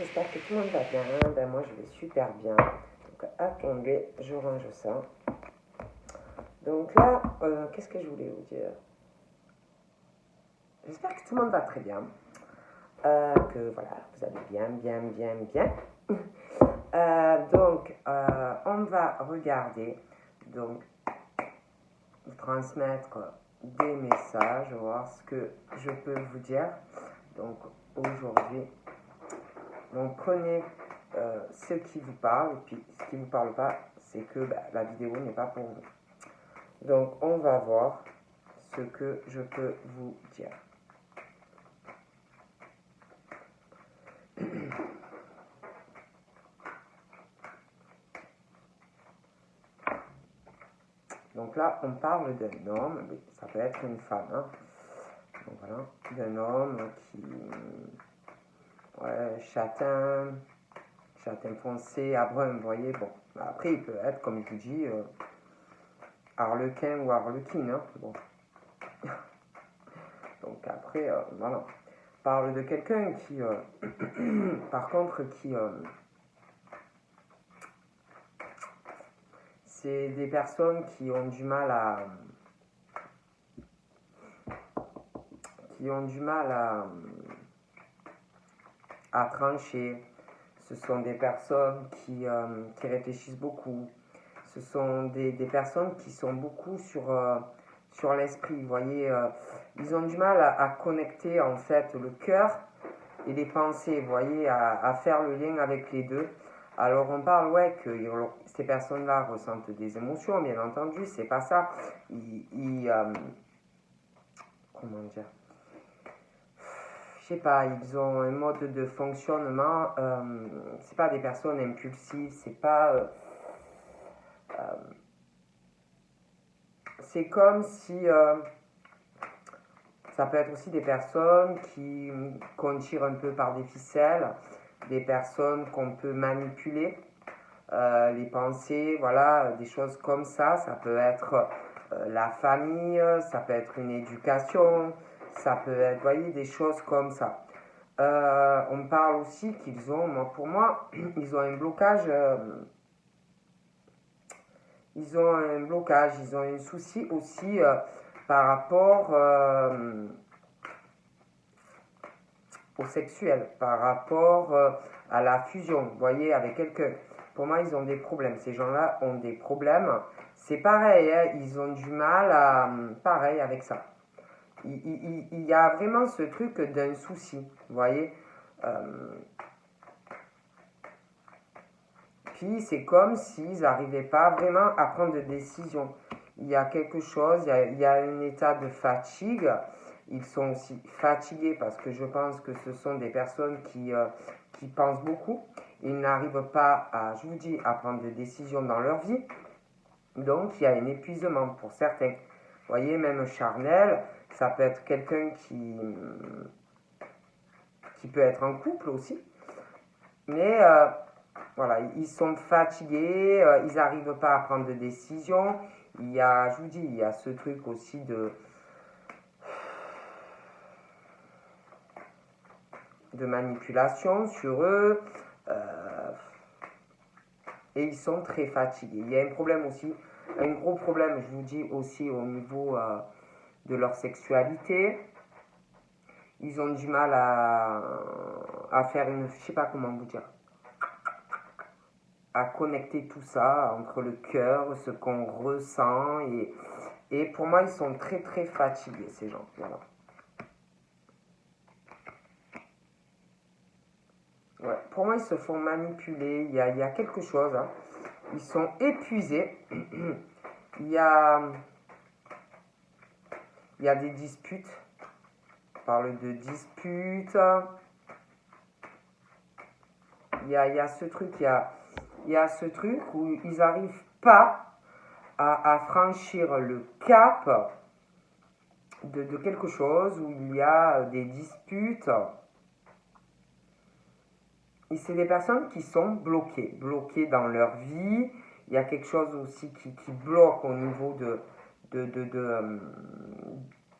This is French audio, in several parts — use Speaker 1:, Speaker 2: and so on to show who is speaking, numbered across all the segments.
Speaker 1: j'espère que tout le monde va bien. Ben, moi, je vais super bien. Donc, attendez, je range ça. Donc là, qu'est-ce que je voulais vous dire? J'espère que tout le monde va très bien. Que voilà, vous allez bien, bien, bien, bien. On va regarder, donc, vous transmettre des messages, voir ce que je peux vous dire. Donc, aujourd'hui, donc prenez ce qui vous parle, et puis ce qui ne vous parle pas, c'est que la vidéo n'est pas pour vous. Donc, on va voir ce que je peux vous dire. Donc là, on parle d'un homme, mais ça peut être une femme. Hein. Donc voilà, d'un homme qui, ouais, châtain foncé, brun, vous voyez. Bon, après, il peut être, comme je vous dis, harlequin ou harlequine. Hein. Bon. Donc après, voilà. On parle de quelqu'un qui, par contre, c'est des personnes qui ont du mal à trancher. Ce sont des personnes qui réfléchissent beaucoup. Ce sont des personnes qui sont beaucoup sur l'esprit. Vous voyez, ils ont du mal à connecter en fait le cœur et les pensées, vous voyez, à faire le lien avec les deux. Alors on parle, ouais, que ces personnes-là ressentent des émotions, bien entendu, c'est pas ça. Comment dire? Je sais pas, ils ont un mode de fonctionnement, c'est pas des personnes impulsives, c'est pas... c'est comme si... ça peut être aussi des personnes qu'on tire un peu par des ficelles, des personnes qu'on peut manipuler, les pensées, voilà, des choses comme ça. Ça peut être la famille, ça peut être une éducation, ça peut être, vous voyez, des choses comme ça. On parle aussi qu'ils ont, pour moi, ils ont un blocage, ils ont un souci aussi par rapport au sexuel, par rapport à la fusion, vous voyez, avec quelqu'un. Pour moi, ils ont des problèmes. Ces gens-là ont des problèmes. C'est pareil, hein, ils ont du mal pareil avec ça. Il y a vraiment ce truc d'un souci, vous voyez. Puis c'est comme s'ils n'arrivaient pas vraiment à prendre de décision. Il y a quelque chose, il y a un état de fatigue. Ils sont aussi fatigués parce que je pense que ce sont des personnes qui pensent beaucoup. Ils n'arrivent pas à, je vous dis, à prendre des décisions dans leur vie. Donc il y a un épuisement pour certains. Vous voyez, même charnel, ça peut être quelqu'un qui peut être en couple aussi. Mais voilà, ils sont fatigués, ils n'arrivent pas à prendre de décision. Il y a, je vous dis, il y a ce truc aussi de manipulation sur eux. Et ils sont très fatigués. Il y a un problème aussi, un gros problème, je vous dis aussi au niveau de leur sexualité. Ils ont du mal à faire une, je sais pas comment vous dire, à connecter tout ça entre le cœur, ce qu'on ressent. Et pour moi, ils sont très très fatigués, ces gens. Voilà. Ouais, pour moi, ils se font manipuler. Il y a quelque chose. Hein. Ils sont épuisés. il y a des disputes. On parle de disputes. Il y a ce truc. Il y a ce truc où ils n'arrivent pas à franchir le cap de quelque chose où il y a des disputes. Et c'est des personnes qui sont bloquées dans leur vie. Il y a quelque chose aussi qui bloque au niveau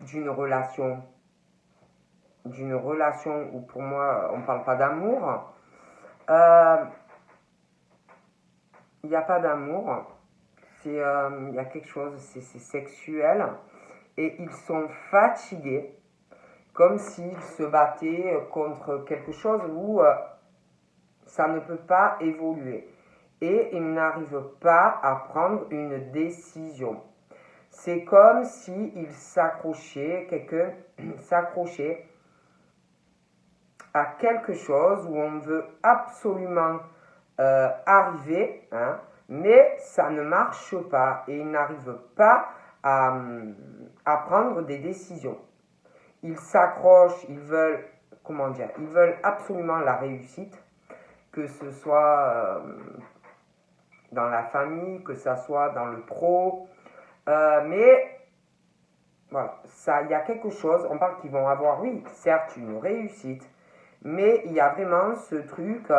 Speaker 1: d'une relation où pour moi on ne parle pas d'amour. Il n'y a pas d'amour. Il y a quelque chose, c'est sexuel. Et ils sont fatigués, comme s'ils se battaient contre quelque chose où ça ne peut pas évoluer. Et ils n'arrivent pas à prendre une décision. C'est comme s'ils s'accrochaient, quelqu'un s'accrochait à quelque chose où on veut absolument arriver, hein, mais ça ne marche pas et ils n'arrivent pas à prendre des décisions. Ils s'accrochent, ils veulent, comment dire, ils veulent absolument la réussite, que ce soit dans la famille, que ce soit dans le pro, mais voilà, il y a quelque chose, on parle qu'ils vont avoir, oui, certes, une réussite, mais il y a vraiment ce truc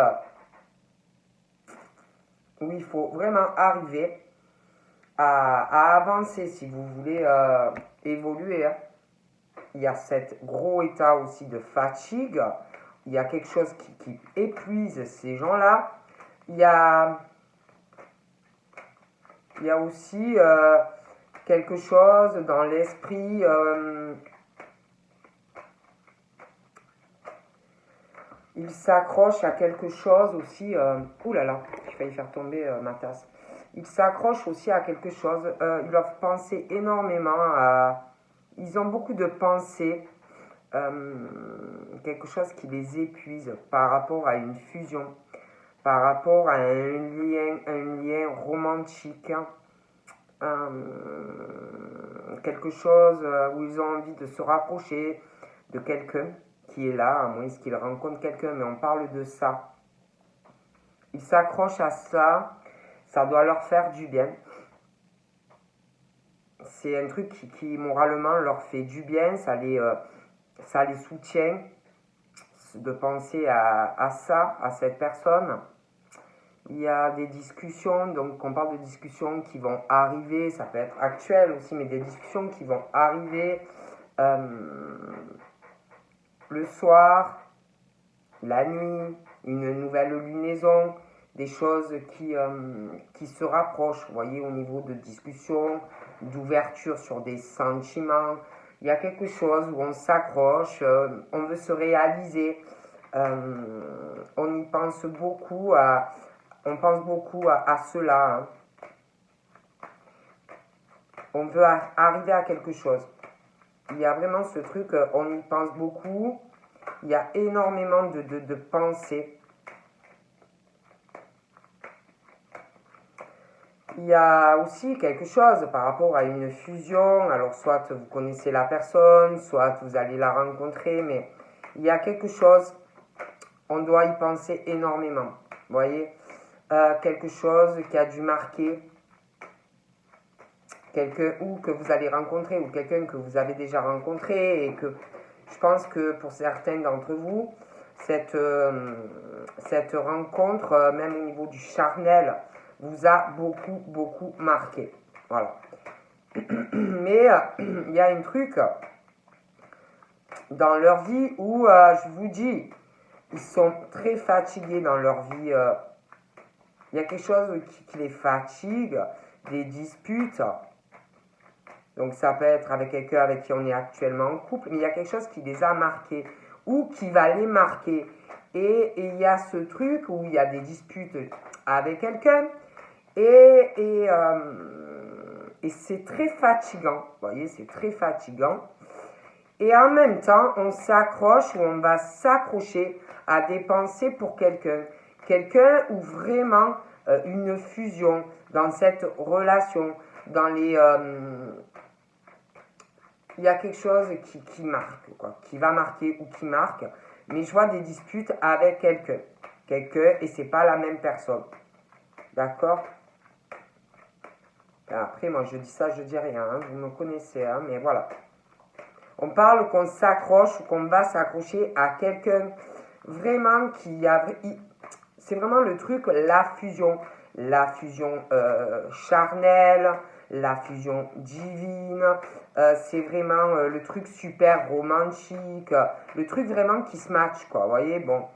Speaker 1: où il faut vraiment arriver à avancer si vous voulez évoluer. Hein. Il y a cet gros état aussi de fatigue, il y a quelque chose qui épuise ces gens-là. Il y a aussi quelque chose dans l'esprit. Il s'accroche à quelque chose aussi. Ouh là là, j'ai failli faire tomber ma tasse. Il s'accroche aussi à quelque chose. Ils doivent penser énormément à. Ils ont beaucoup de pensées. Quelque chose qui les épuise par rapport à une fusion, par rapport à un lien romantique. Quelque chose où ils ont envie de se rapprocher de quelqu'un qui est là, à moins qu'ils rencontrent quelqu'un, mais on parle de ça. Ils s'accrochent à ça, ça doit leur faire du bien. C'est un truc qui moralement leur fait du bien, ça les soutient de penser à ça, à cette personne. Il y a des discussions, donc on parle de discussions qui vont arriver, ça peut être actuel aussi, mais des discussions qui vont arriver le soir, la nuit, une nouvelle lunaison, des choses qui se rapprochent, vous voyez, au niveau de discussion, d'ouverture sur des sentiments. Il y a quelque chose où on s'accroche, on veut se réaliser, on y pense beaucoup on pense beaucoup à cela. Hein. On veut arriver à quelque chose. Il y a vraiment ce truc, on y pense beaucoup. Il y a énormément de pensées. Il y a aussi quelque chose par rapport à une fusion. Alors, soit vous connaissez la personne, soit vous allez la rencontrer, mais il y a quelque chose, on doit y penser énormément. Vous voyez, quelque chose qui a dû marquer quelqu'un ou que vous allez rencontrer ou quelqu'un que vous avez déjà rencontré et que je pense que pour certains d'entre vous, cette rencontre, même au niveau du charnel, vous a beaucoup marqué. Voilà. Mais il y a un truc dans leur vie où, je vous dis, ils sont très fatigués dans leur vie. Il y a quelque chose qui les fatigue, des disputes. Donc ça peut être avec quelqu'un avec qui on est actuellement en couple, mais il y a quelque chose qui les a marqués ou qui va les marquer. Et il y a ce truc où il y a des disputes avec quelqu'un et c'est très fatigant. Vous voyez, c'est très fatigant. Et en même temps, on s'accroche ou on va s'accrocher à des pensées pour quelqu'un. Quelqu'un ou vraiment une fusion dans cette relation, dans les... il y a quelque chose qui marque, quoi, qui va marquer ou qui marque. Mais je vois des disputes avec quelqu'un. Et c'est pas la même personne. D'accord? Après, moi, je dis ça, je dis rien. Hein, vous me connaissez, hein, mais voilà. On parle qu'on s'accroche ou qu'on va s'accrocher à quelqu'un vraiment qui a... C'est vraiment le truc, la fusion. La fusion charnelle, la fusion divine. C'est vraiment le truc super romantique. Le truc vraiment qui se match, quoi. Vous voyez, bon.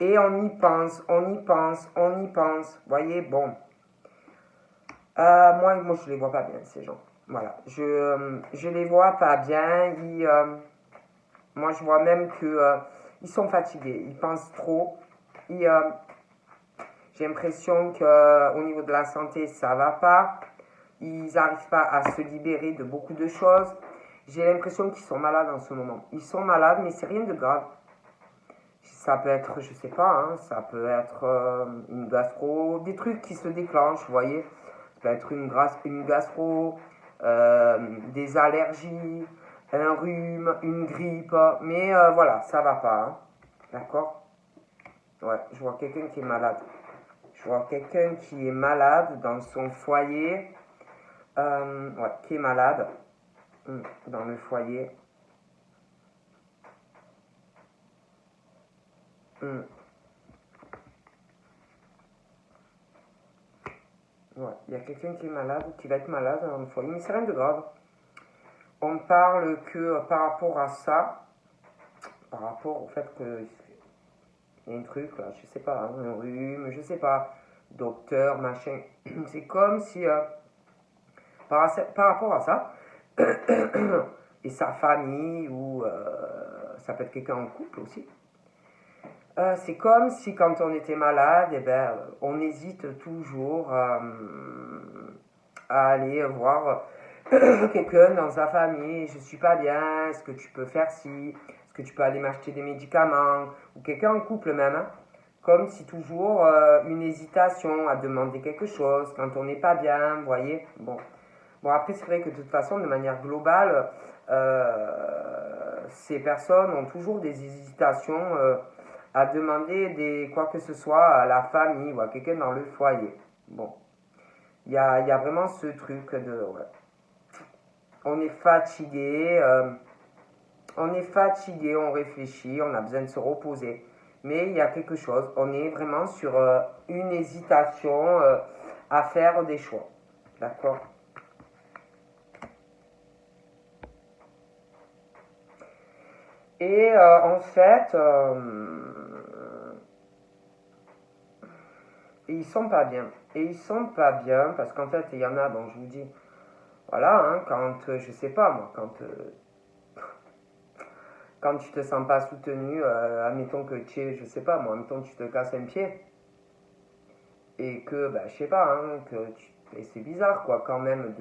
Speaker 1: Et on y pense, on y pense, on y pense. Vous voyez, bon. Moi, je les vois pas bien, ces gens. Voilà. Je les vois pas bien. Moi, je vois même que ils sont fatigués. Ils pensent trop. J'ai l'impression qu'au niveau de la santé, ça va pas. Ils n'arrivent pas à se libérer de beaucoup de choses. J'ai l'impression qu'ils sont malades en ce moment. Ils sont malades, mais c'est rien de grave. Ça peut être, je sais pas, hein, ça peut être une gastro, des trucs qui se déclenchent, vous voyez. Ça peut être une gastro, des allergies, un rhume, une grippe. Mais voilà, ça va pas. Hein. D'accord. Ouais, je vois quelqu'un qui est malade. Je vois quelqu'un qui est malade dans son foyer. Ouais, qui est malade dans le foyer. Hmm. Ouais, il y a quelqu'un qui est malade ou qui va être malade dans le foyer, mais c'est rien de grave. On parle que par rapport à ça, par rapport au fait que il y a un truc là, je sais pas, hein, un rhume, je sais pas, docteur, machin, c'est comme si par rapport à ça, et sa famille ou ça peut être quelqu'un en couple aussi. C'est comme si quand on était malade, eh ben, on hésite toujours à aller voir quelqu'un dans sa famille, je suis pas bien, est-ce que tu peux faire ci, est-ce que tu peux aller m'acheter des médicaments, ou quelqu'un en couple même, hein. Comme si toujours une hésitation à demander quelque chose quand on n'est pas bien, vous voyez. Bon, après c'est vrai que de toute façon, de manière globale, ces personnes ont toujours des hésitations à demander quoi que ce soit à la famille ou à quelqu'un dans le foyer. Bon, il y a vraiment ce truc de... Ouais. On est fatigué, on réfléchit, on a besoin de se reposer. Mais il y a quelque chose, on est vraiment sur une hésitation à faire des choix. D'accord. Et en fait, ils sont pas bien. Et ils sont pas bien parce qu'en fait, il y en a, bon, je vous dis, voilà, hein, quand, je sais pas moi, quand tu te sens pas soutenu, admettons que tu es, je sais pas moi, admettons que tu te casses un pied et que, bah, je sais pas, hein, et c'est bizarre quoi quand même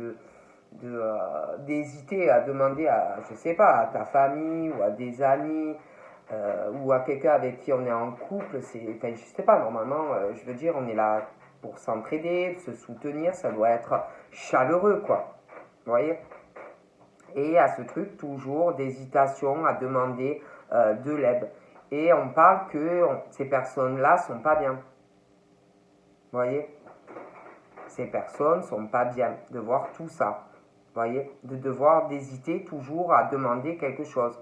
Speaker 1: d'hésiter à demander à, je sais pas, à ta famille ou à des amis ou à quelqu'un avec qui on est en couple, enfin, je sais pas, normalement, je veux dire, on est là pour s'entraider, se soutenir, ça doit être chaleureux quoi, vous voyez. Et à ce truc toujours d'hésitation à demander de l'aide. Et on parle que ces personnes-là sont pas bien. Vous voyez, ces personnes sont pas bien de voir tout ça. Vous voyez, de devoir d'hésiter toujours à demander quelque chose.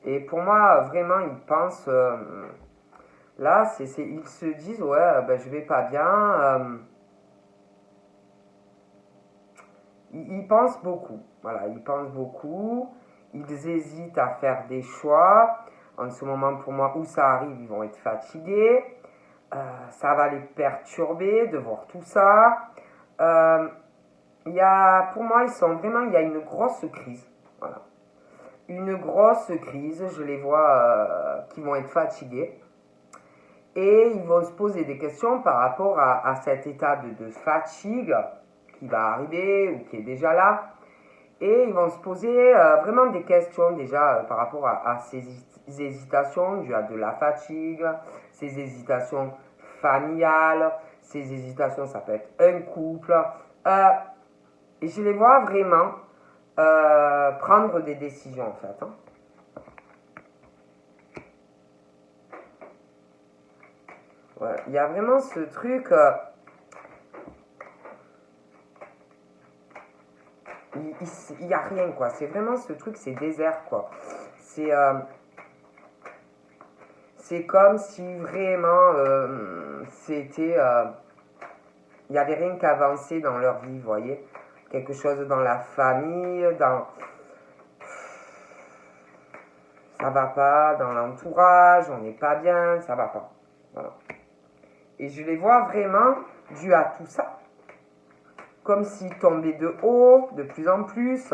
Speaker 1: Et pour moi, vraiment, ils pensent là, ils se disent ouais, ben, je vais pas bien. Ils pensent beaucoup. Voilà, ils pensent beaucoup. Ils hésitent à faire des choix. En ce moment, pour moi, où ça arrive, ils vont être fatigués. Ça va les perturber de voir tout ça. Pour moi, il y a une grosse crise. Voilà. Une grosse crise. Je les vois qui vont être fatigués. Et ils vont se poser des questions par rapport à cet état de fatigue qui va arriver ou qui est déjà là. Et ils vont se poser vraiment des questions déjà par rapport à ces hésitations dues à de la fatigue, ces hésitations familiales, ces hésitations, ça peut être un couple. Et je les vois vraiment prendre des décisions en fait. Hein. Ouais, il y a vraiment ce truc... il n'y a rien quoi, c'est vraiment ce truc, c'est désert quoi. C'est comme si vraiment c'était... il n'y avait rien qu'avancer dans leur vie, vous voyez. Quelque chose dans la famille, ça va pas dans l'entourage, on n'est pas bien, ça va pas. Voilà. Et je les vois vraiment dû à tout ça. Comme s'ils tombaient de haut, de plus en plus.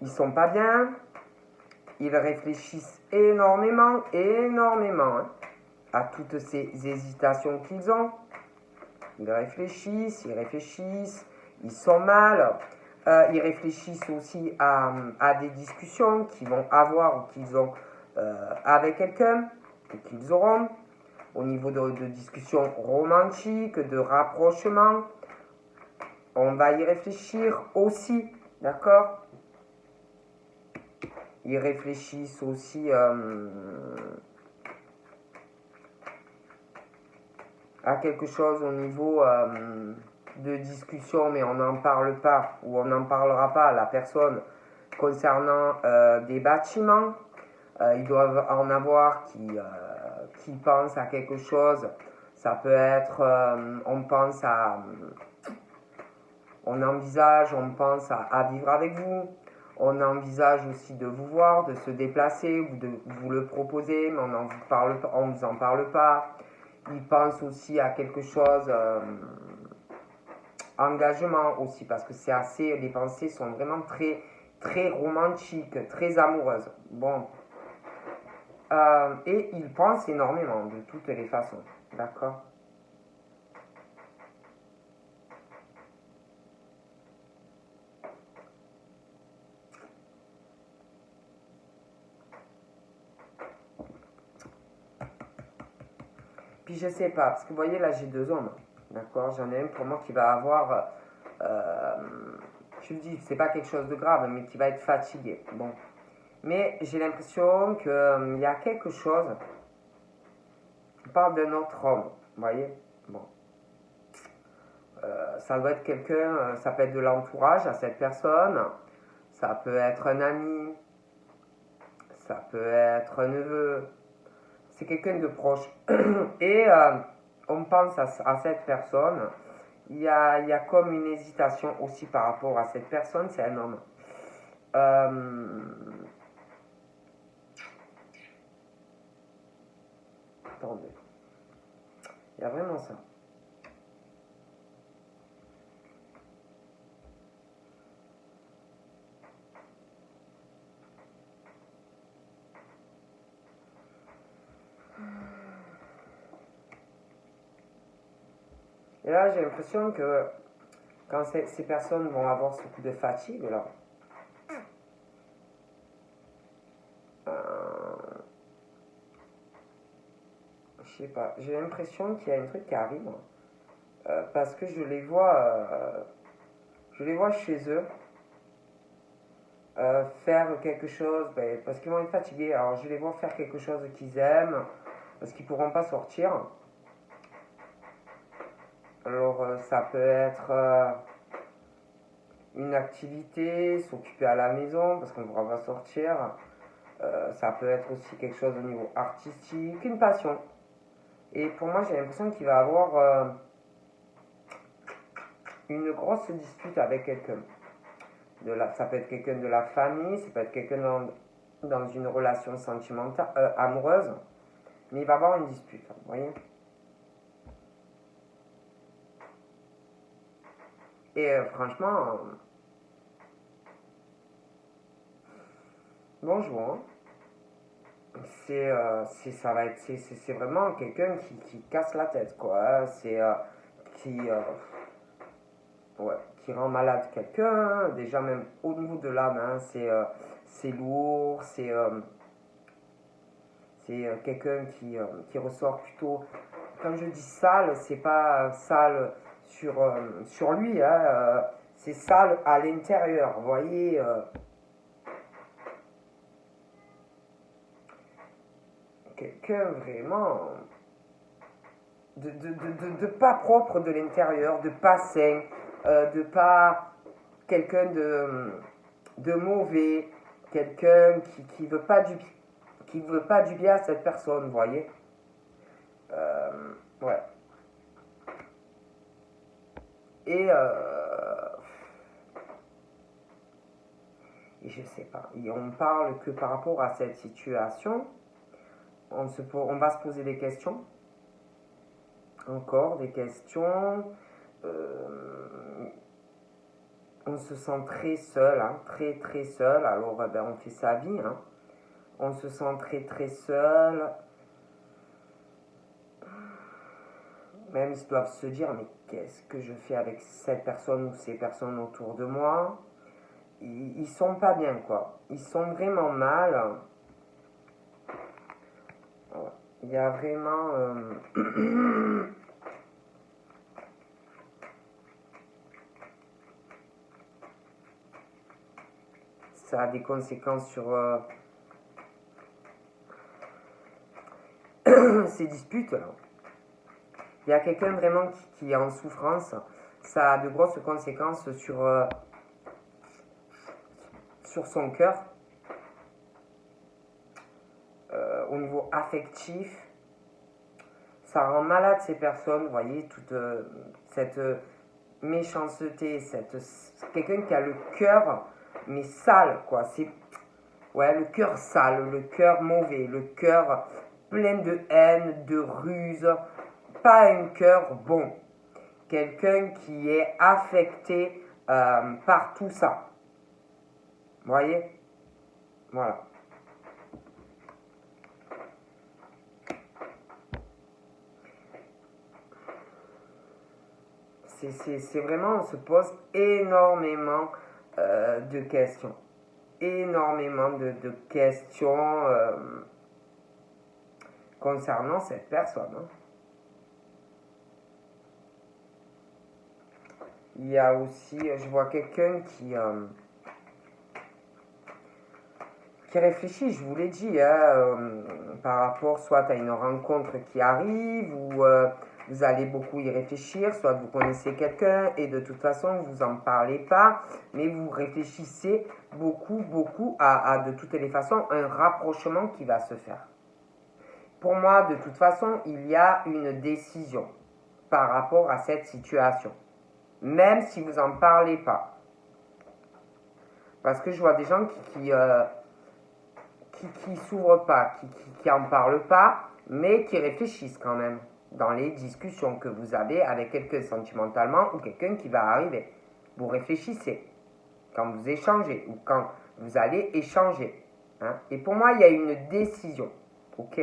Speaker 1: Ils sont pas bien. Ils réfléchissent énormément, hein, à toutes ces hésitations qu'ils ont. Ils réfléchissent, ils sont mal. Ils réfléchissent aussi à des discussions qu'ils vont avoir ou qu'ils ont avec quelqu'un, ou qu'ils auront, au niveau de discussions romantiques, de rapprochement. On va y réfléchir aussi, d'accord? Ils réfléchissent aussi à quelque chose au niveau de discussion, mais on n'en parle pas ou on n'en parlera pas à la personne concernant des bâtiments. Ils doivent en avoir qui pensent à quelque chose. Ça peut être, on envisage, on pense à vivre avec vous. On envisage aussi de vous voir, de se déplacer ou de vous le proposer, mais on ne vous en parle pas. Ils pensent aussi à quelque chose, engagement aussi, parce que les pensées sont vraiment très, très romantiques, très amoureuses. Bon. Et ils pensent énormément, de toutes les façons. D'accord? Puis je sais pas, parce que vous voyez, là j'ai 2 hommes. D'accord? J'en ai un pour moi qui va avoir. Je me dis, c'est pas quelque chose de grave, mais qui va être fatigué. Bon. Mais j'ai l'impression qu'il y a quelque chose. On parle d'un autre homme. Vous voyez? Bon. Ça doit être quelqu'un, ça peut être de l'entourage à cette personne. Ça peut être un ami. Ça peut être un neveu. C'est quelqu'un de proche. Et on pense à cette personne. Il y a comme une hésitation aussi par rapport à cette personne. C'est un homme. Attendez. Il y a vraiment ça. Et là, j'ai l'impression que quand ces personnes vont avoir ce coup de fatigue, là, je sais pas, j'ai l'impression qu'il y a un truc qui arrive, parce que je les vois chez eux faire quelque chose, parce qu'ils vont être fatigués. Alors je les vois faire quelque chose qu'ils aiment, parce qu'ils pourront pas sortir. Alors ça peut être une activité, s'occuper à la maison, parce qu'on ne pourra pas sortir. Ça peut être aussi quelque chose au niveau artistique, une passion. Et pour moi, j'ai l'impression qu'il va avoir une grosse dispute avec quelqu'un. Ça peut être quelqu'un de la famille, ça peut être quelqu'un dans une relation sentimentale, amoureuse, mais il va avoir une dispute, vous voyez. Et franchement, bonjour. C'est vraiment quelqu'un qui casse la tête, quoi. Qui, ouais, qui rend malade quelqu'un. Déjà, même au niveau de l'âme, hein, c'est lourd. C'est quelqu'un qui ressort plutôt. Quand je dis sale, c'est pas sale sur lui, hein, c'est sale à l'intérieur. Vous voyez, quelqu'un vraiment de pas propre de l'intérieur, de pas sain, de pas quelqu'un de mauvais, quelqu'un qui veut pas qui veut pas du bien à cette personne, vous voyez. Ouais. Et Et je sais pas. Et on parle que par rapport à cette situation, on va se poser des questions. Encore des questions. On se sent très seul, hein, très très seul. Alors on fait sa vie. Hein. On se sent très très seul. Même ils doivent se dire, mais qu'est-ce que je fais avec cette personne ou ces personnes autour de moi? Ils sont pas bien, quoi. Ils sont vraiment mal. Il y a vraiment... ça a des conséquences sur ces disputes. Là. Il y a quelqu'un vraiment qui est en souffrance. Ça a de grosses conséquences sur son cœur. Au niveau affectif. Ça rend malade ces personnes, vous voyez, toute cette méchanceté, quelqu'un qui a le cœur, mais sale, quoi. C'est, ouais, le cœur sale, le cœur mauvais, le cœur plein de haine, de ruse, pas un cœur bon. Quelqu'un qui est affecté par tout ça. Vous voyez? Voilà. C'est vraiment, on se pose énormément de questions. Énormément de questions concernant cette personne. Hein. Il y a aussi, je vois quelqu'un qui réfléchit, je vous l'ai dit, hein, par rapport soit à une rencontre qui arrive ou vous allez beaucoup y réfléchir, soit vous connaissez quelqu'un et de toute façon vous n'en parlez pas, mais vous réfléchissez beaucoup à de toutes les façons un rapprochement qui va se faire. Pour moi, de toute façon, il y a une décision par rapport à cette situation, même si vous n'en parlez pas. Parce que je vois des gens qui s'ouvrent pas, qui en parlent pas, mais qui réfléchissent quand même dans les discussions que vous avez avec quelqu'un sentimentalement ou quelqu'un qui va arriver. Vous réfléchissez quand vous échangez ou quand vous allez échanger. Hein. Et pour moi, il y a une décision. Ok?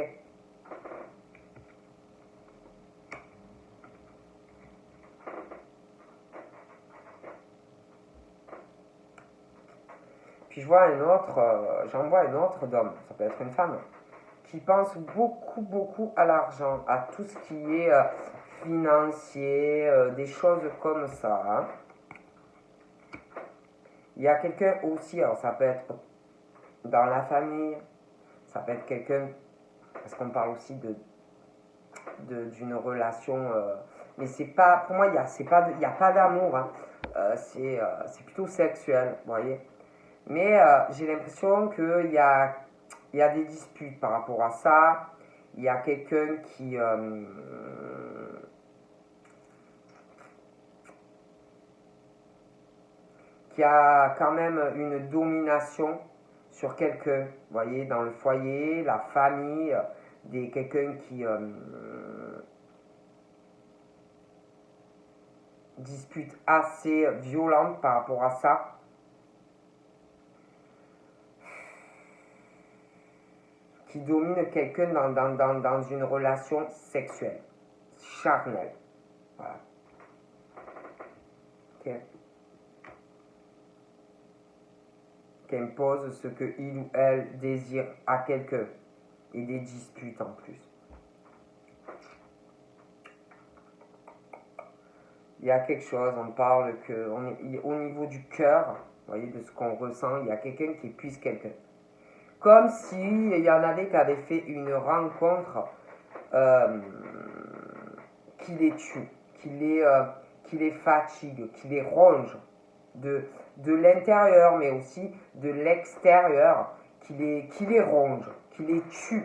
Speaker 1: Puis je vois j'en vois un autre d'homme, ça peut être une femme, qui pense beaucoup à l'argent, à tout ce qui est financier, des choses comme ça. Hein. Il y a quelqu'un aussi, alors ça peut être dans la famille, ça peut être quelqu'un, parce qu'on parle aussi d'une relation, mais c'est pas, pour moi, il n'y a pas d'amour, hein. C'est plutôt sexuel, vous voyez. Mais j'ai l'impression qu'il y a des disputes par rapport à ça. Il y a quelqu'un qui a quand même une domination sur quelqu'un. Vous voyez, dans le foyer, la famille, quelqu'un qui dispute assez violente par rapport à ça. Qui domine quelqu'un dans une relation sexuelle, charnelle. Voilà. Okay. Qui impose ce que il ou elle désire à quelqu'un. Et des disputes en plus. Il y a quelque chose, on parle au niveau du cœur, vous voyez, de ce qu'on ressent, il y a quelqu'un qui épuise quelqu'un. Comme s'il y en avait qui avaient fait une rencontre qui les tue, qui les fatigue, qui les ronge de l'intérieur, mais aussi de l'extérieur, qui les ronge, qui les tue.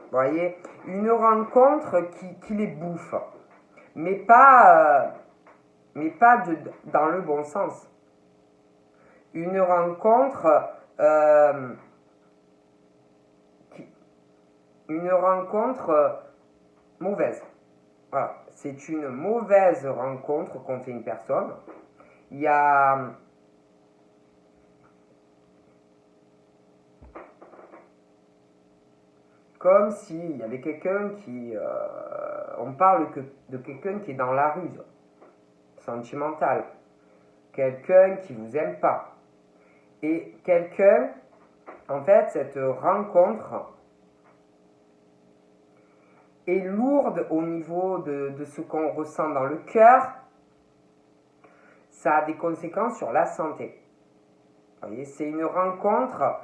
Speaker 1: Vous voyez, une rencontre qui les bouffe, mais pas dans le bon sens. une rencontre mauvaise. Voilà, c'est une mauvaise rencontre qu'ont fait une personne. Il y a comme s'il y avait quelqu'un qui... on parle de quelqu'un qui est dans la ruse, sentimental. Quelqu'un qui vous aime pas. Et quelqu'un, en fait, cette rencontre est lourde au niveau de ce qu'on ressent dans le cœur. Ça a des conséquences sur la santé. Vous voyez, c'est une rencontre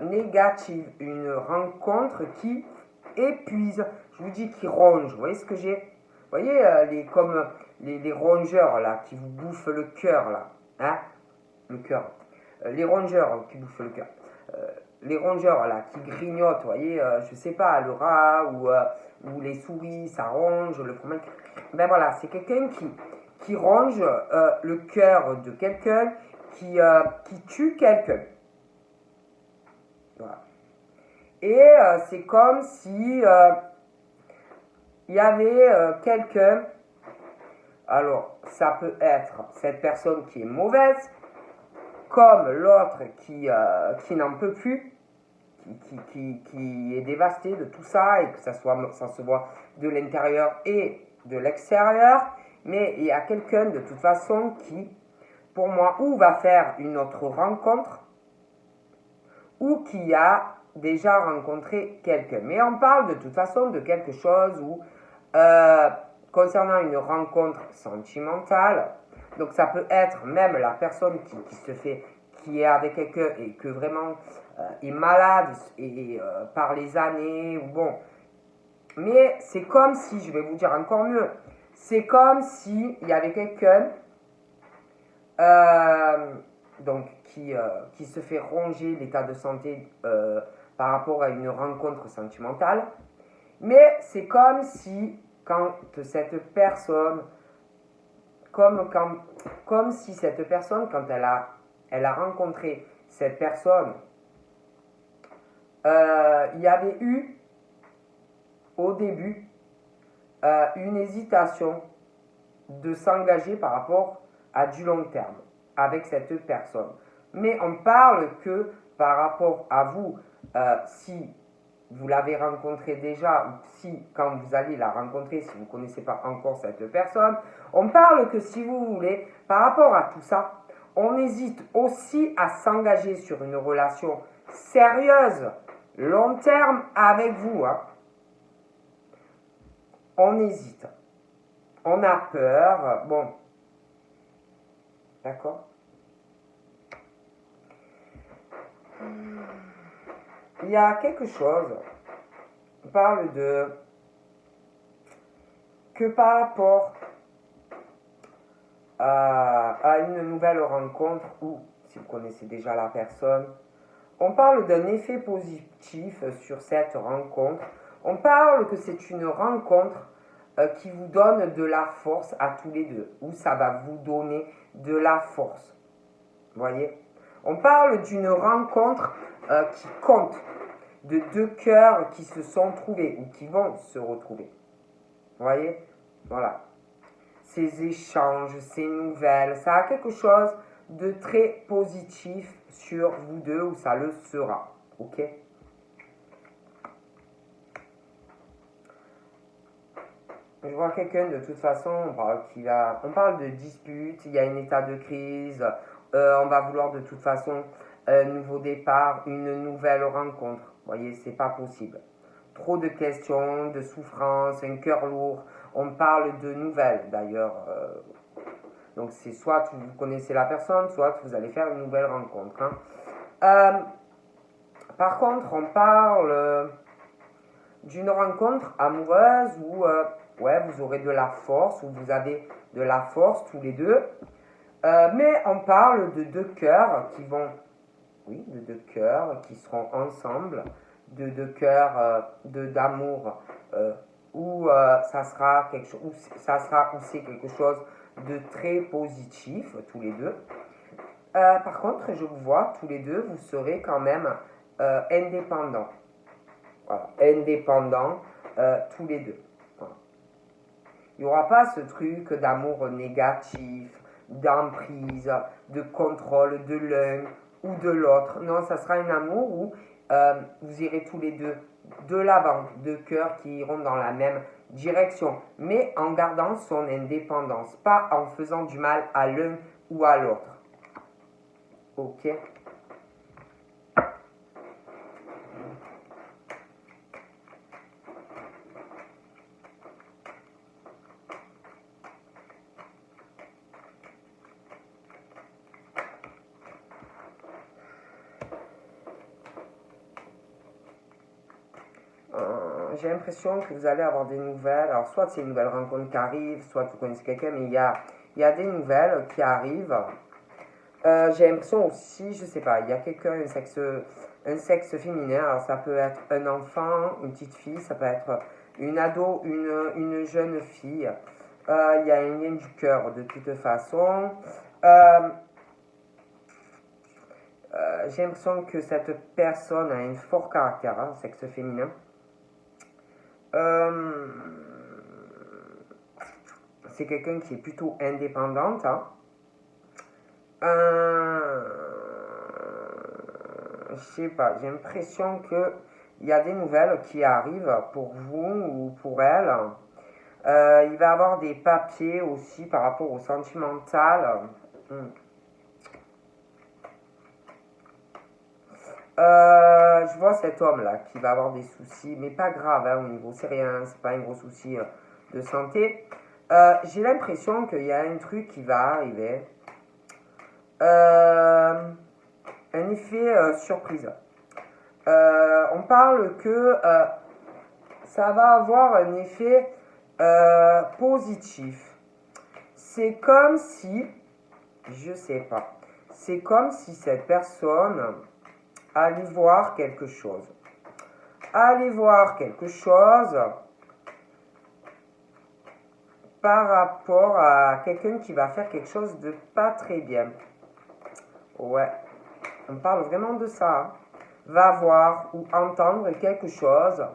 Speaker 1: négative, une rencontre qui épuise, je vous dis qui ronge. Vous voyez ce que j'ai? Vous voyez, comme les rongeurs là, qui vous bouffent le cœur là, hein? Le cœur. Les rongeurs qui bouffent le cœur. Les rongeurs là, qui grignotent, vous voyez, je sais pas, le rat ou les souris, ça ronge, le fromage. Ben voilà, c'est quelqu'un qui ronge le cœur de quelqu'un, qui tue quelqu'un. Voilà. Et c'est comme si il y avait quelqu'un, alors ça peut être cette personne qui est mauvaise, comme l'autre qui n'en peut plus, qui est dévasté de tout ça, et que ça se voit de l'intérieur et de l'extérieur, mais il y a quelqu'un de toute façon qui, pour moi, ou va faire une autre rencontre, ou qui a déjà rencontré quelqu'un. Mais on parle de toute façon de quelque chose où, concernant une rencontre sentimentale, donc ça peut être même la personne qui est avec quelqu'un et que vraiment est malade et par les années, ou bon. Mais c'est comme si, je vais vous dire encore mieux, c'est comme si il y avait quelqu'un donc qui se fait ronger l'état de santé par rapport à une rencontre sentimentale. Mais c'est comme si quand cette personne, comme si cette personne, quand elle a rencontré cette personne, il y avait eu au début une hésitation de s'engager par rapport à du long terme avec cette personne. Mais on parle que par rapport à vous, si vous l'avez rencontré déjà, ou si quand vous allez la rencontrer, si vous ne connaissez pas encore cette personne, on parle que si vous voulez, par rapport à tout ça, on hésite aussi à s'engager sur une relation sérieuse, long terme avec vous. Hein. On hésite. On a peur. Bon. D'accord? Il y a quelque chose. On parle que par rapport à une nouvelle rencontre ou si vous connaissez déjà la personne, on parle d'un effet positif sur cette rencontre. On parle que c'est une rencontre qui vous donne de la force à tous les deux, ou ça va vous donner de la force. Vous voyez? On parle d'une rencontre qui compte, de deux cœurs qui se sont trouvés ou qui vont se retrouver. Vous voyez? Voilà. Ces échanges, ces nouvelles, ça a quelque chose de très positif sur vous deux, ou ça le sera. Ok? Je vois quelqu'un, de toute façon, on parle de dispute, il y a un état de crise, on va vouloir de toute façon un nouveau départ, une nouvelle rencontre. Vous voyez, c'est pas possible. Trop de questions, de souffrance, un cœur lourd. On parle de nouvelles d'ailleurs. Donc c'est soit vous connaissez la personne, soit vous allez faire une nouvelle rencontre. Hein. Par contre, on parle d'une rencontre amoureuse où vous aurez de la force, où vous avez de la force tous les deux. Mais on parle de deux cœurs qui vont, de deux cœurs qui seront ensemble, de deux cœurs d'amour, où ça sera quelque chose, où c'est quelque chose de très positif tous les deux. Par contre, je vous vois, tous les deux, vous serez quand même indépendants. Voilà, indépendants tous les deux. Voilà. Il n'y aura pas ce truc d'amour négatif, d'emprise, de contrôle de l'un ou de l'autre. Non, ça sera un amour où vous irez tous les deux de l'avant, deux cœurs qui iront dans la même direction, mais en gardant son indépendance, pas en faisant du mal à l'un ou à l'autre. Ok. J'ai l'impression que vous allez avoir des nouvelles. Alors, soit c'est une nouvelle rencontre qui arrive, soit vous connaissez quelqu'un, mais il y a des nouvelles qui arrivent. J'ai l'impression aussi, je sais pas, il y a quelqu'un, un sexe féminin. Alors, ça peut être un enfant, une petite fille, ça peut être une ado, une jeune fille. Il y a un lien du cœur de toute façon. J'ai l'impression que cette personne a un fort caractère, hein, sexe féminin. C'est quelqu'un qui est plutôt indépendante. Hein. Je sais pas, j'ai l'impression que il y a des nouvelles qui arrivent pour vous ou pour elle. Il va y avoir des papiers aussi par rapport au sentimental. Je vois cet homme-là qui va avoir des soucis, mais pas grave hein, au niveau, c'est rien, c'est pas un gros souci de santé. J'ai l'impression qu'il y a un truc qui va arriver. Un effet surprise. On parle que ça va avoir un effet positif. C'est comme si, je sais pas, c'est comme si cette personne allait voir quelque chose. Allez voir quelque chose par rapport à quelqu'un qui va faire quelque chose de pas très bien. Ouais, on parle vraiment de ça. Hein. Va voir ou entendre quelque chose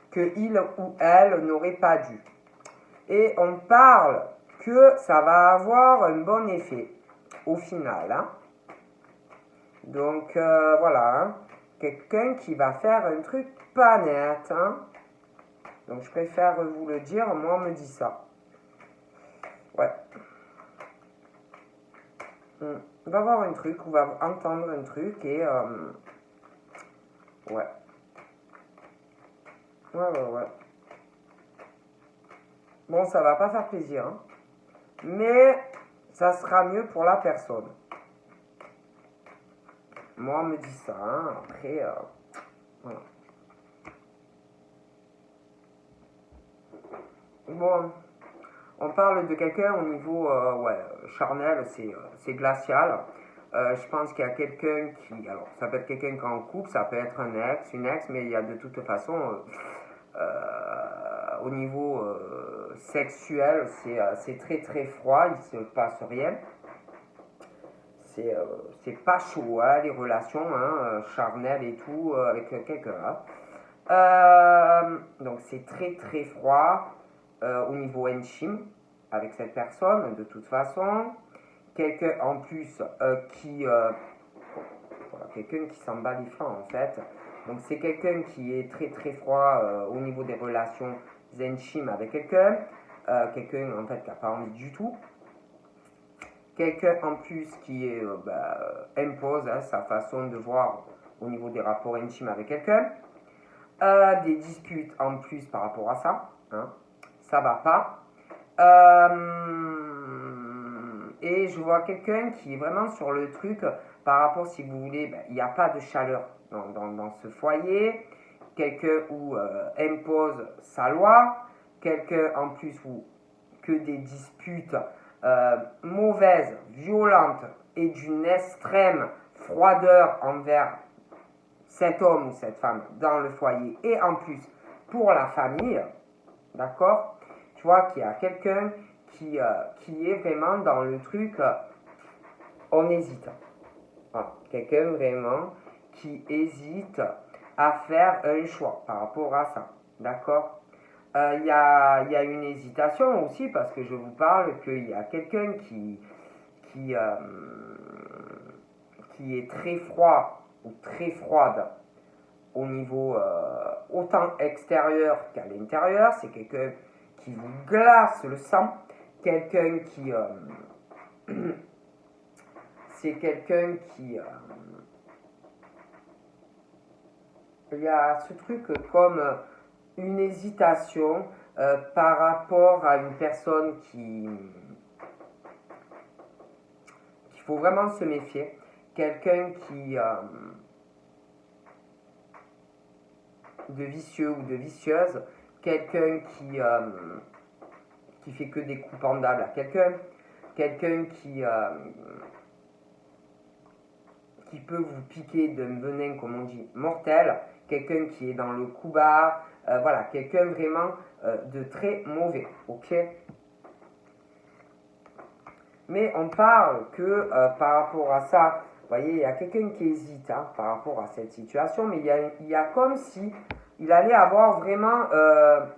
Speaker 1: que il ou elle n'aurait pas dû. Et on parle que ça va avoir un bon effet au final. Hein. Donc voilà, hein. Quelqu'un qui va faire un truc pas net. Hein. Donc je préfère vous le dire, moi on me dit ça. Ouais. On va voir un truc, on va entendre un truc et ouais. Ouais. Bon, ça va pas faire plaisir, hein. Mais ça sera mieux pour la personne. Moi, on me dit ça, hein. Après, voilà. Bon, on parle de quelqu'un au niveau charnel, c'est glacial. Je pense qu'il y a quelqu'un qui... Alors, ça peut être quelqu'un qui est en couple, ça peut être un ex, une ex, mais il y a de toute façon... au niveau sexuel, c'est très très froid, il ne se passe rien. C'est pas chaud, hein, les relations charnelles et tout avec quelqu'un. Donc c'est très très froid au niveau intime avec cette personne, de toute façon. Quelqu'un en plus quelqu'un qui s'en bat les flancs en fait. Donc c'est quelqu'un qui est très très froid au niveau des relations intimes avec quelqu'un. Quelqu'un en fait qui n'a pas envie du tout. Quelqu'un en plus qui impose sa façon de voir au niveau des rapports intimes avec quelqu'un. Des disputes en plus par rapport à ça. Hein. Ça va pas. Et je vois quelqu'un qui est vraiment sur le truc par rapport, si vous voulez, il n'y a pas de chaleur dans ce foyer. Quelqu'un où impose sa loi. Quelqu'un en plus où que des disputes mauvaises, violentes et d'une extrême froideur envers cet homme ou cette femme dans le foyer et en plus pour la famille, d'accord? Tu vois qu'il y a quelqu'un qui est vraiment dans le truc on hésite. Voilà. Quelqu'un vraiment qui hésite à faire un choix par rapport à ça. D'accord? Il y a une hésitation aussi parce que je vous parle qu'il y a quelqu'un qui, euh, qui est très froid ou très froide au niveau autant extérieur qu'à l'intérieur. C'est quelqu'un qui vous glace le sang. Quelqu'un qui... c'est quelqu'un qui... il y a ce truc comme une hésitation par rapport à une personne qu'il faut vraiment se méfier. Quelqu'un qui... de vicieux ou de vicieuse. Quelqu'un qui fait que des coups pendables à quelqu'un. Quelqu'un qui peut vous piquer d'un venin, comme on dit, mortel, quelqu'un qui est dans le coup bas, voilà, quelqu'un vraiment de très mauvais, ok? Mais on parle que par rapport à ça, vous voyez, il y a quelqu'un qui hésite hein, par rapport à cette situation, mais il y a comme si il allait avoir vraiment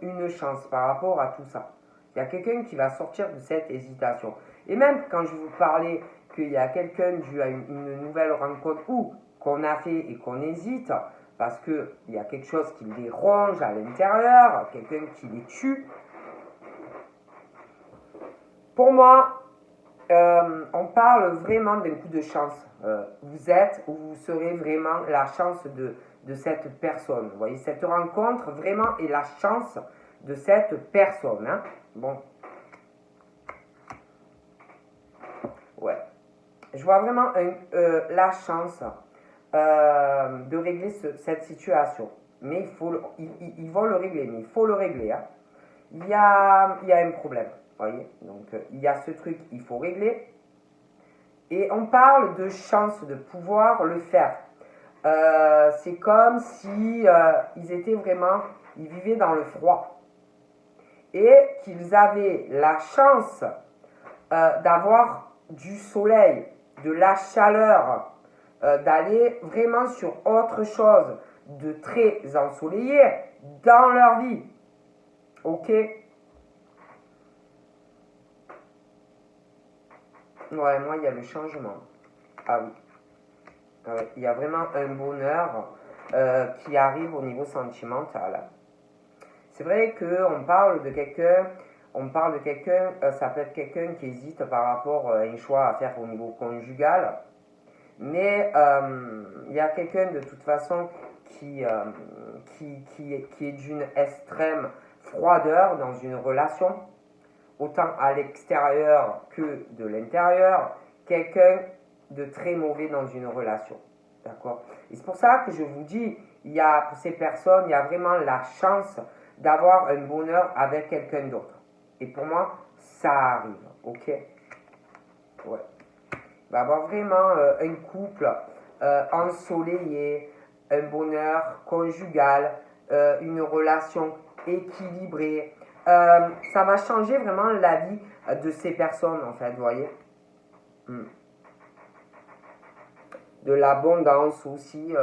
Speaker 1: une chance par rapport à tout ça. Il y a quelqu'un qui va sortir de cette hésitation. Et même quand je vous parlais qu'il y a quelqu'un dû à une nouvelle rencontre ou qu'on a fait et qu'on hésite, parce qu'il y a quelque chose qui les ronge à l'intérieur, quelqu'un qui les tue. Pour moi, on parle vraiment d'un coup de chance. Vous êtes ou vous serez vraiment la chance de cette personne. Vous voyez, cette rencontre vraiment est la chance de cette personne. Hein. Bon. Ouais. Je vois vraiment la chance de régler cette situation. Mais ils vont le régler, mais il faut le régler. Hein. Il y a un problème. Voyez, donc il y a ce truc, il faut régler. Et on parle de chance de pouvoir le faire. C'est comme si ils étaient vraiment, ils vivaient dans le froid. Et qu'ils avaient la chance d'avoir du soleil, de la chaleur, d'aller vraiment sur autre chose de très ensoleillé dans leur vie. Ok? Ouais, moi, il y a le changement. Ah oui. Il y a vraiment un bonheur qui arrive au niveau sentimental. C'est vrai qu'on parle de quelqu'un, ça peut être quelqu'un qui hésite par rapport à un choix à faire au niveau conjugal, mais il y a quelqu'un de toute façon qui est d'une extrême froideur dans une relation, autant à l'extérieur que de l'intérieur, quelqu'un de très mauvais dans une relation. D'accord? Et c'est pour ça que je vous dis, il y a pour ces personnes, il y a vraiment la chance d'avoir un bonheur avec quelqu'un d'autre. Et pour moi, ça arrive. Ok? Ouais. Il va y avoir vraiment un couple ensoleillé, un bonheur conjugal, une relation équilibrée. Ça va changer vraiment la vie de ces personnes, en fait, vous voyez? De l'abondance aussi.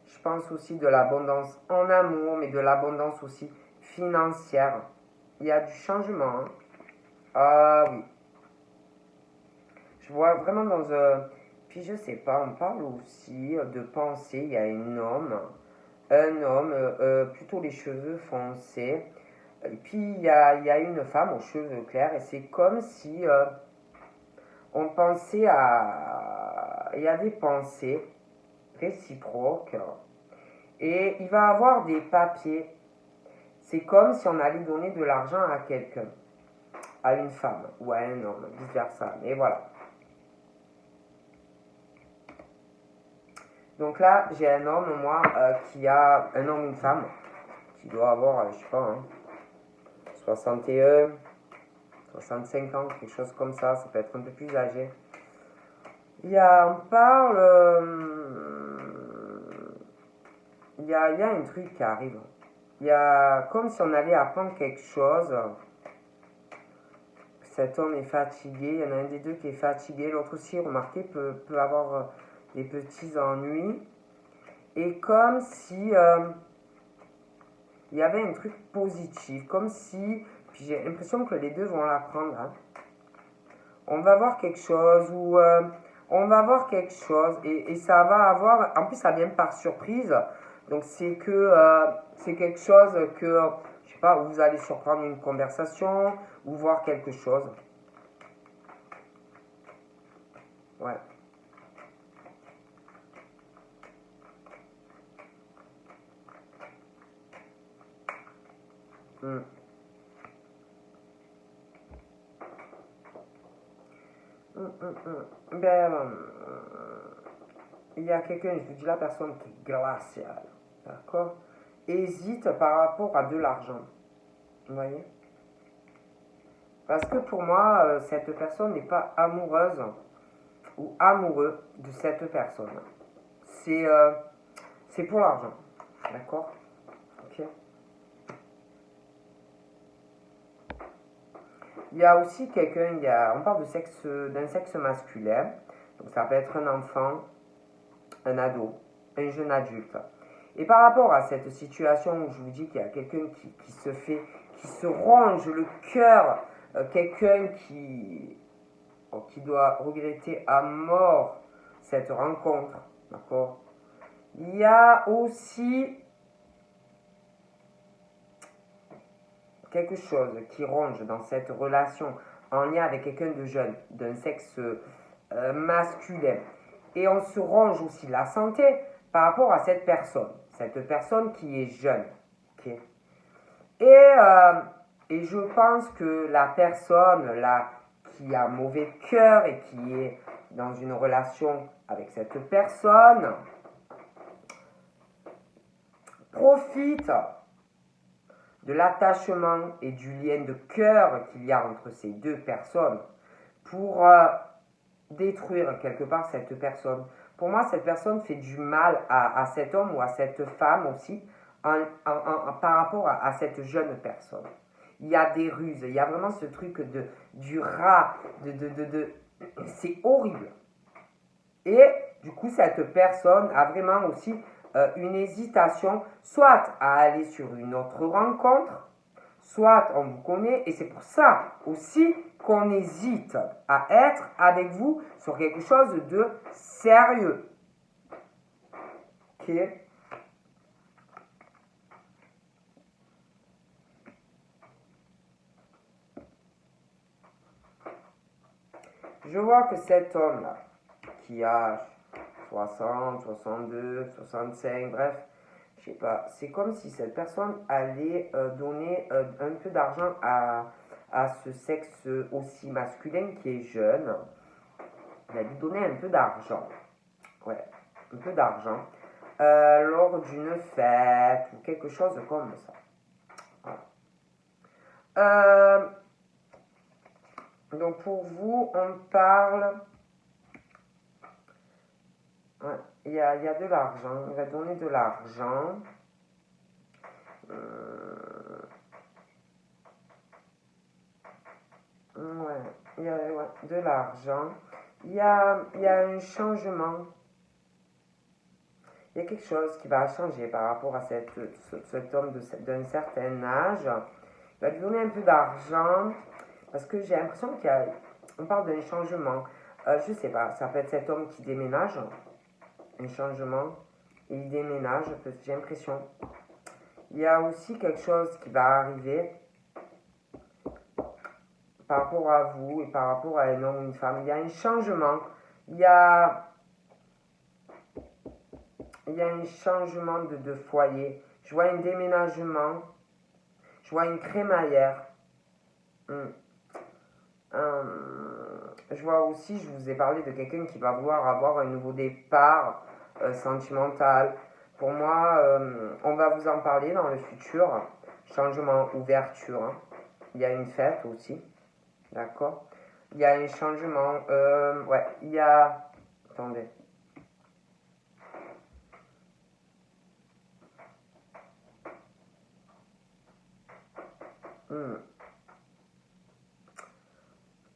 Speaker 1: Je pense aussi de l'abondance en amour, mais de l'abondance aussi financière. Il y a du changement. Hein. Ah oui. Je vois vraiment dans un... Puis je sais pas, on parle aussi de pensée. Il y a un homme plutôt les cheveux foncés. Et puis il y a une femme aux cheveux clairs. Et c'est comme si on pensait à... Il y a des pensées réciproques. Et il va avoir des papiers. C'est comme si on allait donner de l'argent à quelqu'un, à une femme ou à un homme, vice versa. Mais voilà. Donc là, j'ai un homme, moi, qui a un homme, une femme, qui doit avoir, je sais pas, hein, 61, 65 ans, quelque chose comme ça. Ça peut être un peu plus âgé. On parle, il y a un truc qui arrive. Il y a comme si on allait apprendre quelque chose. cet homme est fatigué. Il y en a un des deux qui est fatigué. L'autre aussi, remarquez, peut avoir des petits ennuis. Et comme si il y avait un truc positif. Comme si... Puis j'ai l'impression que les deux vont l'apprendre. Hein. On va voir quelque chose ou... on va voir quelque chose et ça va avoir... En plus, ça vient par surprise. Donc, c'est que c'est quelque chose que... Je sais pas, où vous allez surprendre une conversation ou voir quelque chose. Ouais. Hmm. Ben, il y a quelqu'un, je vous dis la personne qui est glaciale, d'accord? Hésite par rapport à de l'argent, vous voyez? Parce que pour moi, cette personne n'est pas amoureuse ou amoureux de cette personne. C'est c'est pour l'argent, d'accord? Ok. Il y a aussi quelqu'un, on parle de sexe, d'un sexe masculin, donc ça peut être un enfant, un ado, un jeune adulte. Et par rapport à cette situation où je vous dis qu'il y a quelqu'un qui se fait, qui se ronge le cœur, quelqu'un qui doit regretter à mort cette rencontre, d'accord? Il y a aussi quelque chose qui ronge dans cette relation en lien avec quelqu'un de jeune, d'un sexe masculin. Et on se ronge aussi la santé par rapport à cette personne qui est jeune. Okay? Et je pense que la personne là qui a mauvais cœur et qui est dans une relation avec cette personne profite de l'attachement et du lien de cœur qu'il y a entre ces deux personnes pour détruire quelque part cette personne. Pour moi, cette personne fait du mal à cet homme ou à cette femme aussi par rapport à cette jeune personne. Il y a des ruses, il y a vraiment ce truc du rat, c'est horrible. Et du coup, cette personne a vraiment aussi une hésitation, soit à aller sur une autre rencontre, soit on vous connaît, et c'est pour ça aussi qu'on hésite à être avec vous sur quelque chose de sérieux. Ok? Je vois que cet homme-là, qui a 60, 62, 65, bref, je sais pas, c'est comme si cette personne allait donner un peu d'argent à ce sexe aussi masculin qui est jeune. Elle va lui donner un peu d'argent. Ouais, un peu d'argent. Lors d'une fête ou quelque chose comme ça. Voilà. Donc pour vous, on parle... Ouais, il y a de l'argent. Il va donner de l'argent. Ouais, il y a de l'argent. Il y a un changement. Il y a quelque chose qui va changer par rapport à cet homme d'un certain âge. Il va lui donner un peu d'argent parce que j'ai l'impression on parle d'un changement. Je sais pas, ça peut être cet homme qui déménage, un changement, et il déménage, j'ai l'impression. Il y a aussi quelque chose qui va arriver par rapport à vous et par rapport à un homme ou une femme. Il y a un changement. Il y a un changement de foyer. Je vois un déménagement. Je vois une crémaillère. Je vois aussi, je vous ai parlé de quelqu'un qui va vouloir avoir un nouveau départ sentimental. Pour moi, on va vous en parler dans le futur. Changement, ouverture. Hein. Il y a une fête aussi. D'accord? Il y a un changement. Ouais, il y a... Attendez.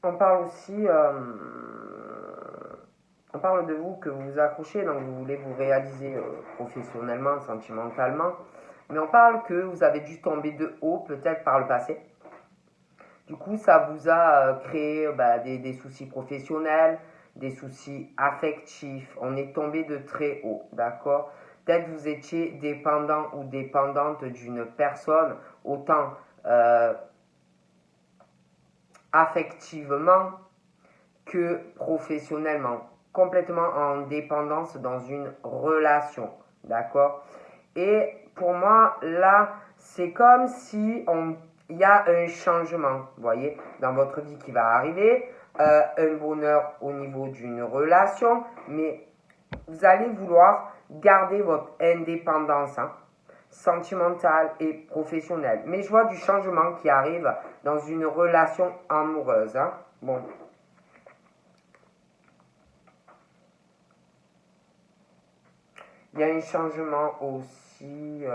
Speaker 1: On parle aussi, on parle de vous que vous vous accrochez, donc vous voulez vous réaliser professionnellement, sentimentalement. Mais on parle que vous avez dû tomber de haut, peut-être par le passé. Du coup, ça vous a créé des soucis professionnels, des soucis affectifs. On est tombé de très haut, d'accord? Peut-être vous étiez dépendant ou dépendante d'une personne, autant affectivement que professionnellement. Complètement en dépendance dans une relation, d'accord? Et pour moi, là, c'est comme si il y a un changement, vous voyez, dans votre vie qui va arriver, un bonheur au niveau d'une relation, mais vous allez vouloir garder votre indépendance sentimentale et professionnelle. Mais je vois du changement qui arrive dans une relation amoureuse. Bon. Il y a un changement aussi,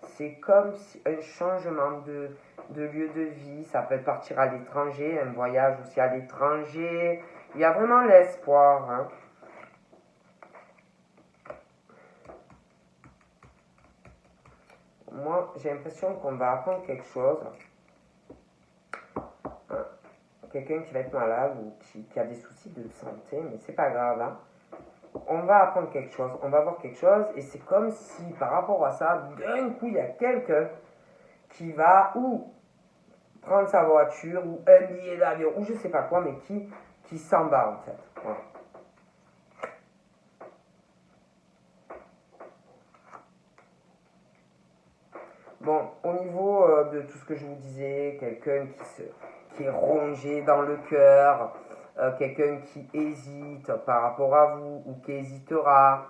Speaker 1: c'est comme si un changement de lieu de vie, ça peut être partir à l'étranger, un voyage aussi à l'étranger. Il y a vraiment l'espoir. Moi, j'ai l'impression qu'on va apprendre quelque chose. Quelqu'un qui va être malade ou qui a des soucis de santé, mais c'est pas grave. On va apprendre quelque chose, on va voir quelque chose, et c'est comme si par rapport à ça, d'un coup, il y a quelqu'un qui va ou prendre sa voiture ou un billet d'avion ou je sais pas quoi, mais qui s'en va en fait. Voilà. Bon, au niveau de tout ce que je vous disais, quelqu'un qui est rongé dans le cœur, quelqu'un qui hésite par rapport à vous ou qui hésitera,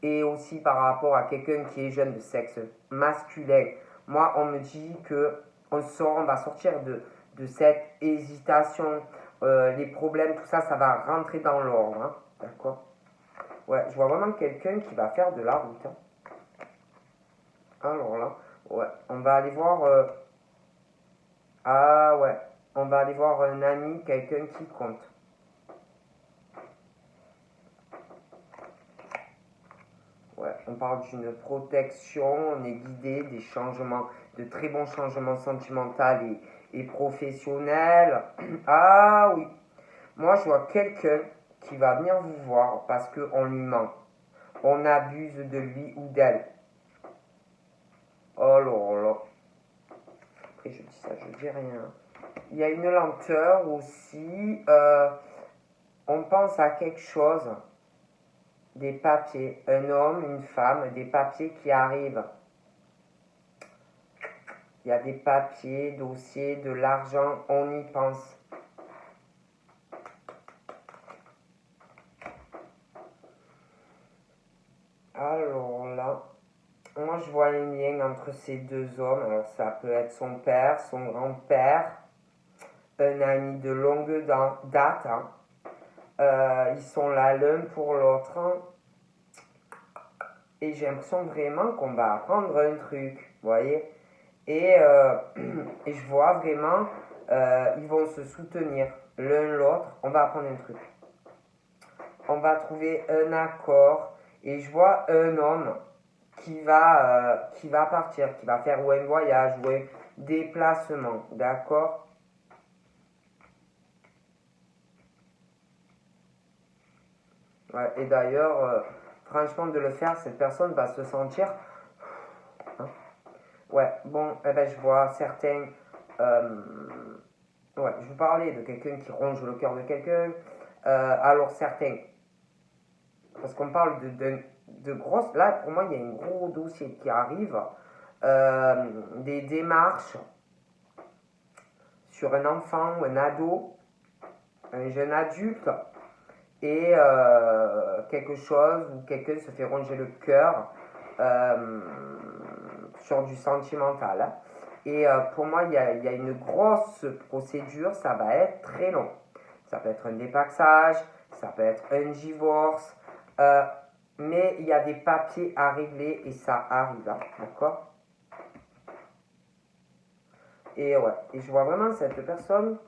Speaker 1: et aussi par rapport à quelqu'un qui est jeune de sexe masculin. Moi, on me dit que on va sortir de cette hésitation, les problèmes, tout ça, ça va rentrer dans l'ordre. D'accord? Ouais, je vois vraiment quelqu'un qui va faire de la route. Alors là, ouais, on va aller voir. Ah ouais, on va aller voir un ami, quelqu'un qui compte. Ouais, on parle d'une protection, on est guidé, des changements, de très bons changements sentimentaux et professionnels. Ah oui, moi je vois quelqu'un qui va venir vous voir parce qu'on lui ment. On abuse de lui ou d'elle. Oh là là. Après je dis ça, je dis rien. Il y a une lenteur aussi. On pense à quelque chose. Des papiers. Un homme, une femme, des papiers qui arrivent. Il y a des papiers, dossiers, de l'argent, on y pense. Alors là, moi je vois un lien entre ces deux hommes. Alors ça peut être son père, son grand-père, un ami de longue date. Ils sont là l'un pour l'autre. Et j'ai l'impression vraiment qu'on va apprendre un truc, vous voyez. Et, et je vois vraiment, ils vont se soutenir l'un l'autre. On va apprendre un truc. On va trouver un accord. Et je vois un homme qui va partir, qui va faire ou un voyage ou un déplacement. D'accord? Ouais, et d'ailleurs, franchement, de le faire, cette personne va se sentir. Ouais, bon, eh ben, je vois certains. euh, ouais, je vous parlais de quelqu'un qui ronge le cœur de quelqu'un. Alors, certains. Parce qu'on parle de grosses. Là, pour moi, il y a un gros dossier qui arrive. Des démarches sur un enfant ou un ado, un jeune adulte, et quelque chose où quelqu'un se fait ronger le cœur sur du sentimental. Et pour moi, il y a une grosse procédure, ça va être très long. Ça peut être un dépaxage, ça peut être un divorce, euh, mais il y a des papiers à régler et ça arrive, d'accord? Et ouais, et je vois vraiment cette personne,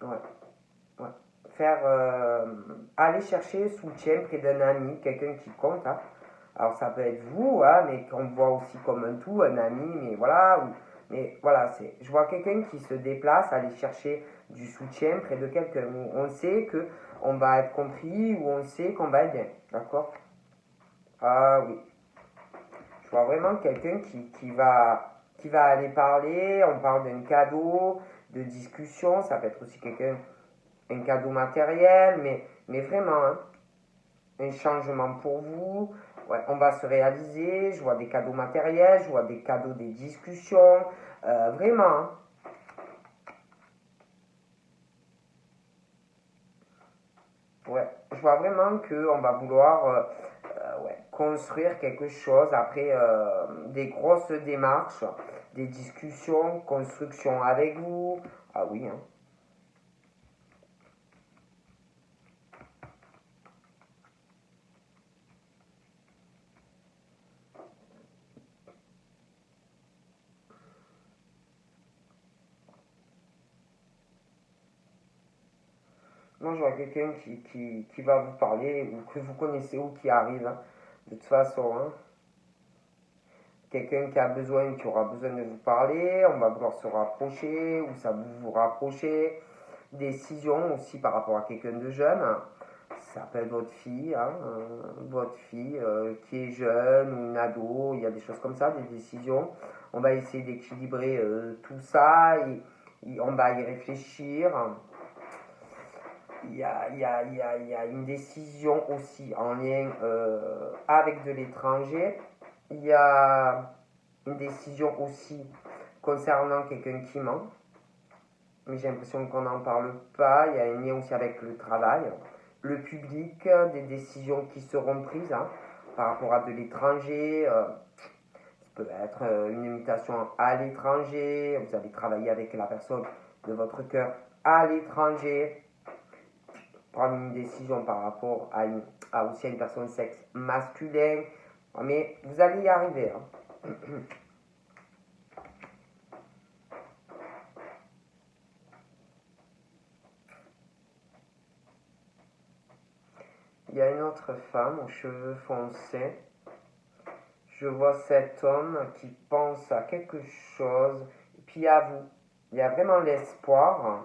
Speaker 1: ouais, aller chercher soutien près d'un ami, quelqu'un qui compte, hein. Alors ça peut être vous, hein, mais qu'on voit aussi comme un tout, un ami, mais voilà. Mais voilà, je vois quelqu'un qui se déplace, aller chercher du soutien près de quelqu'un où on sait que on va être compris, où on sait qu'on va être bien, d'accord? Ah oui, je vois vraiment quelqu'un qui va aller parler, on parle d'un cadeau, de discussion, ça peut être aussi un cadeau matériel, mais vraiment, hein, un changement pour vous. Ouais, on va se réaliser. Je vois des cadeaux matériels, je vois des cadeaux des discussions. Vraiment, hein. Ouais, je vois vraiment qu'on va vouloir ouais, construire quelque chose après des grosses démarches, des discussions, construction avec vous. Ah oui, hein. Moi, je vois quelqu'un qui va vous parler, ou que vous connaissez, ou qui arrive, hein. De toute façon, hein. Quelqu'un qui aura besoin de vous parler, on va vouloir se rapprocher, ou ça vous rapprocher. Décision aussi par rapport à quelqu'un de jeune. Ça peut être votre fille, hein, votre fille qui est jeune ou une ado, il y a des choses comme ça, des décisions. On va essayer d'équilibrer tout ça, on va y réfléchir. Il y a une décision aussi en lien avec de l'étranger. Il y a une décision aussi concernant quelqu'un qui ment, mais j'ai l'impression qu'on n'en parle pas. Il y a un lien aussi avec le travail, le public, des décisions qui seront prises, hein, par rapport à de l'étranger. Ça peut être une invitation à l'étranger, vous allez travailler avec la personne de votre cœur à l'étranger, prendre une décision par rapport aussi à une personne de sexe masculin. Mais vous allez y arriver, hein. Il y a une autre femme aux cheveux foncés. Je vois cet homme qui pense à quelque chose, et puis à vous. Il y a vraiment l'espoir,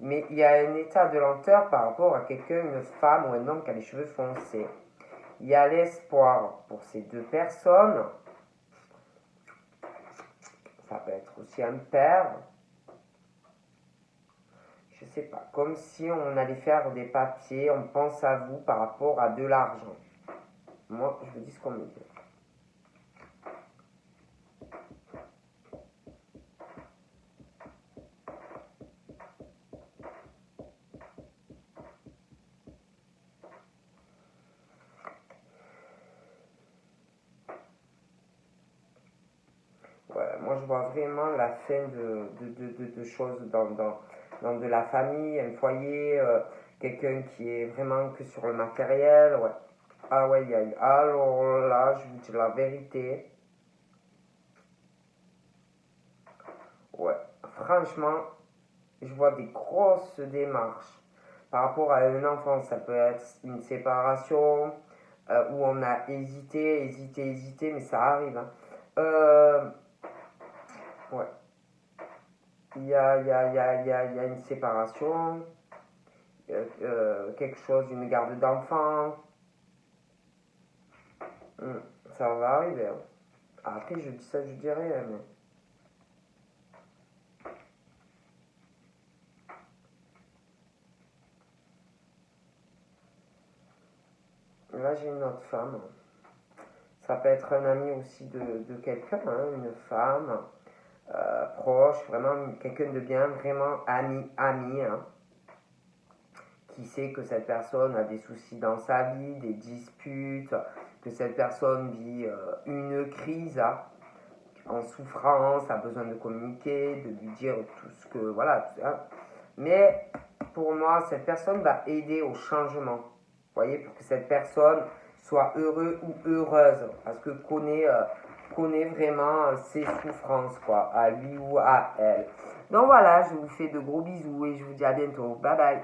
Speaker 1: mais il y a un état de lenteur par rapport à quelqu'un, une femme ou un homme qui a les cheveux foncés. Il y a l'espoir pour ces deux personnes. Ça peut être aussi un père. Je sais pas, comme si on allait faire des papiers, on pense à vous par rapport à de l'argent. Moi, je vous dis ce qu'on me dit. Ouais, moi, je vois vraiment la fin de choses dans de la famille, un foyer, quelqu'un qui est vraiment que sur le matériel. Ouais. Ah ouais, alors là, je vous dis la vérité. Ouais, franchement, je vois des grosses démarches par rapport à un enfant. Ça peut être une séparation où on a hésité, mais ça arrive, hein. Ouais, il y a une séparation, quelque chose, une garde d'enfant. Hmm, ça va arriver, hein. Après, je dis ça, je dirais, hein, mais là, j'ai une autre femme. Ça peut être un ami aussi de quelqu'un, hein, une femme proche, vraiment quelqu'un de bien, vraiment ami, hein, qui sait que cette personne a des soucis dans sa vie, des disputes, que cette personne vit une crise, hein, en souffrance, a besoin de communiquer, de lui dire tout ce que, voilà, tout ça. Mais pour moi, cette personne va aider au changement. Vous voyez, pour que cette personne soit heureuse ou heureuse, parce que connaît vraiment ses souffrances, quoi, à lui ou à elle. Donc voilà, je vous fais de gros bisous et je vous dis à bientôt. Bye bye.